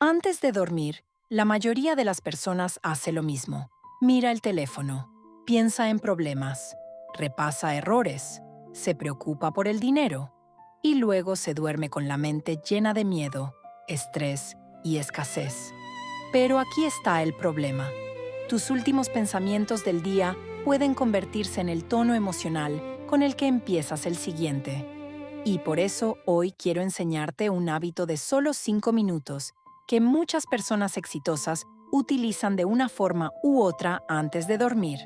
Antes de dormir, la mayoría de las personas hace lo mismo. Mira el teléfono, piensa en problemas, repasa errores, se preocupa por el dinero y luego se duerme con la mente llena de miedo, estrés y escasez. Pero aquí está el problema. Tus últimos pensamientos del día pueden convertirse en el tono emocional con el que empiezas el siguiente. Y por eso hoy quiero enseñarte un hábito de solo 5 minutos que muchas personas exitosas utilizan de una forma u otra antes de dormir.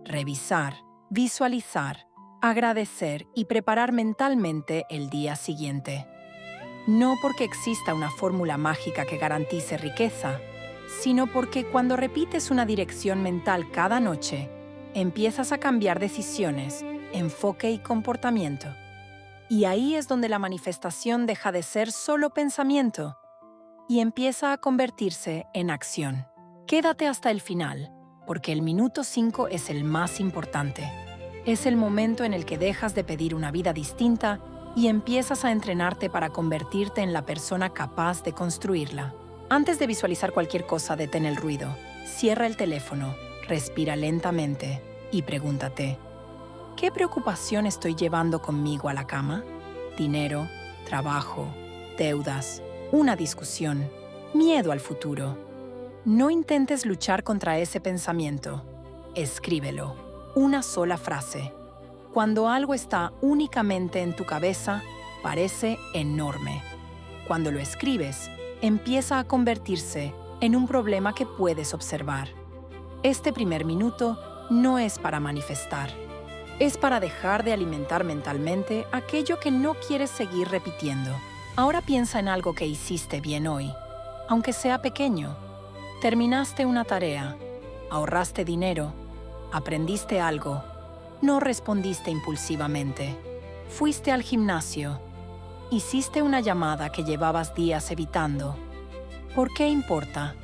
Revisar, visualizar, agradecer y preparar mentalmente el día siguiente. No porque exista una fórmula mágica que garantice riqueza, sino porque cuando repites una dirección mental cada noche, empiezas a cambiar decisiones, enfoque y comportamiento. Y ahí es donde la manifestación deja de ser solo pensamiento y empieza a convertirse en acción. Quédate hasta el final, porque el minuto 5 es el más importante. Es el momento en el que dejas de pedir una vida distinta y empiezas a entrenarte para convertirte en la persona capaz de construirla. Antes de visualizar cualquier cosa, detén el ruido, cierra el teléfono, respira lentamente y pregúntate: ¿qué preocupación estoy llevando conmigo a la cama? Dinero, trabajo, deudas, una discusión, miedo al futuro. No intentes luchar contra ese pensamiento. Escríbelo. Una sola frase. Cuando algo está únicamente en tu cabeza, parece enorme. Cuando lo escribes, empieza a convertirse en un problema que puedes observar. Este primer minuto no es para manifestar. Es para dejar de alimentar mentalmente aquello que no quieres seguir repitiendo. Ahora piensa en algo que hiciste bien hoy, aunque sea pequeño. Terminaste una tarea, ahorraste dinero, aprendiste algo, no respondiste impulsivamente, fuiste al gimnasio, hiciste una llamada que llevabas días evitando. ¿Por qué importa?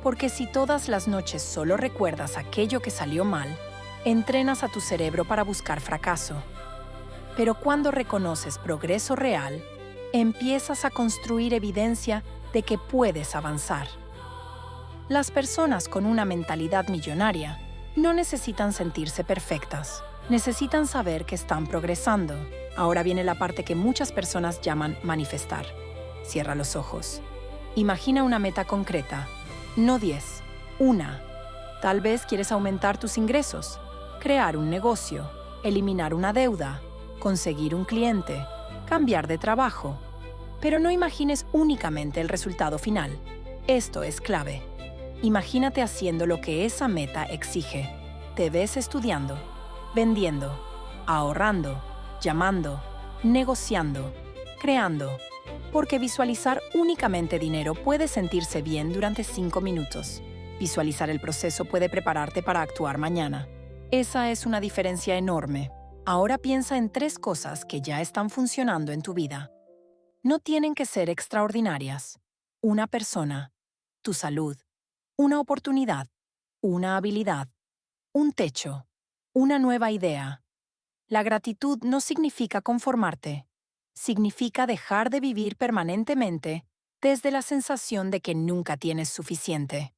Porque si todas las noches solo recuerdas aquello que salió mal, entrenas a tu cerebro para buscar fracaso. Pero cuando reconoces progreso real, empiezas a construir evidencia de que puedes avanzar. Las personas con una mentalidad millonaria no necesitan sentirse perfectas, necesitan saber que están progresando. Ahora viene la parte que muchas personas llaman manifestar. Cierra los ojos. Imagina una meta concreta, no 10, una. Tal vez quieres aumentar tus ingresos, crear un negocio, eliminar una deuda, conseguir un cliente, cambiar de trabajo. Pero no imagines únicamente el resultado final. Esto es clave. Imagínate haciendo lo que esa meta exige. Te ves estudiando, vendiendo, ahorrando, llamando, negociando, creando. Porque visualizar únicamente dinero puede sentirse bien durante 5 minutos. Visualizar el proceso puede prepararte para actuar mañana. Esa es una diferencia enorme. Ahora piensa en 3 cosas que ya están funcionando en tu vida. No tienen que ser extraordinarias. Una persona, tu salud, una oportunidad, una habilidad, un techo, una nueva idea. La gratitud no significa conformarte. Significa dejar de vivir permanentemente desde la sensación de que nunca tienes suficiente.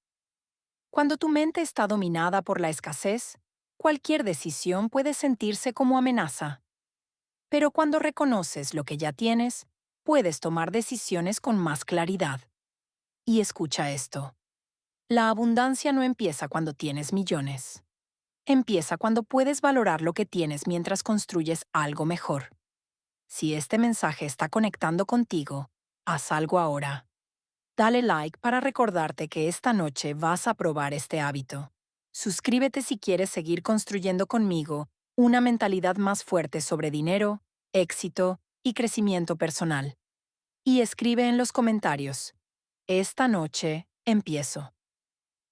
Cuando tu mente está dominada por la escasez, cualquier decisión puede sentirse como amenaza. Pero cuando reconoces lo que ya tienes, puedes tomar decisiones con más claridad. Y escucha esto. La abundancia no empieza cuando tienes millones. Empieza cuando puedes valorar lo que tienes mientras construyes algo mejor. Si este mensaje está conectando contigo, haz algo ahora. Dale like para recordarte que esta noche vas a probar este hábito. Suscríbete si quieres seguir construyendo conmigo una mentalidad más fuerte sobre dinero, éxito y crecimiento personal. Y escribe en los comentarios: esta noche empiezo.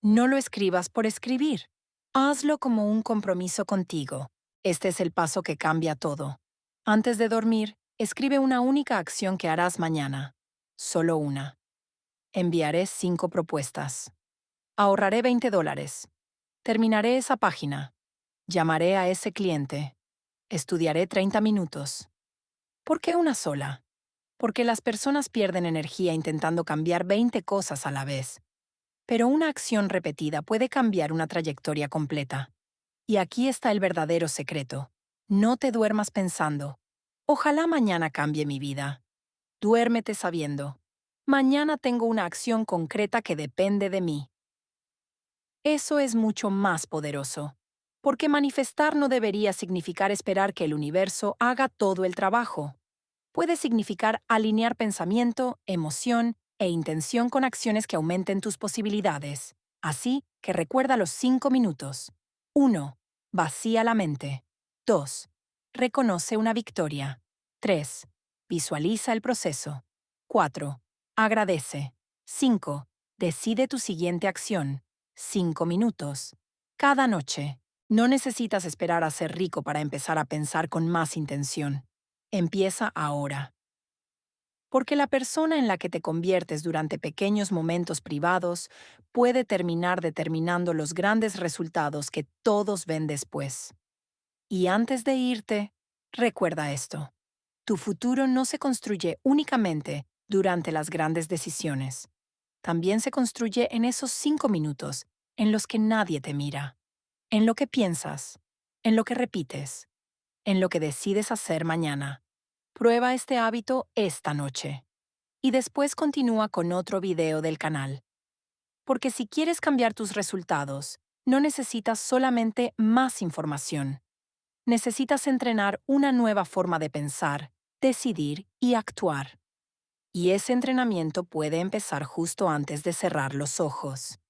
No lo escribas por escribir. Hazlo como un compromiso contigo. Este es el paso que cambia todo. Antes de dormir, escribe una única acción que harás mañana. Solo una. Enviaré 5 propuestas. Ahorraré $20. Terminaré esa página. Llamaré a ese cliente. Estudiaré 30 minutos. ¿Por qué una sola? Porque las personas pierden energía intentando cambiar 20 cosas a la vez. Pero una acción repetida puede cambiar una trayectoria completa. Y aquí está el verdadero secreto. No te duermas pensando, ojalá mañana cambie mi vida. Duérmete sabiendo, mañana tengo una acción concreta que depende de mí. Eso es mucho más poderoso. Porque manifestar no debería significar esperar que el universo haga todo el trabajo. Puede significar alinear pensamiento, emoción e intención con acciones que aumenten tus posibilidades. Así que recuerda los 5 minutos. 1. Vacía la mente. 2. Reconoce una victoria. 3. Visualiza el proceso. 4. Agradece. 5. Decide tu siguiente acción. 5 minutos. Cada noche. No necesitas esperar a ser rico para empezar a pensar con más intención. Empieza ahora. Porque la persona en la que te conviertes durante pequeños momentos privados puede terminar determinando los grandes resultados que todos ven después. Y antes de irte, recuerda esto. Tu futuro no se construye únicamente durante las grandes decisiones. También se construye en esos 5 minutos en los que nadie te mira. En lo que piensas, en lo que repites, en lo que decides hacer mañana. Prueba este hábito esta noche. Y después continúa con otro video del canal. Porque si quieres cambiar tus resultados, no necesitas solamente más información. Necesitas entrenar una nueva forma de pensar, decidir y actuar. Y ese entrenamiento puede empezar justo antes de cerrar los ojos.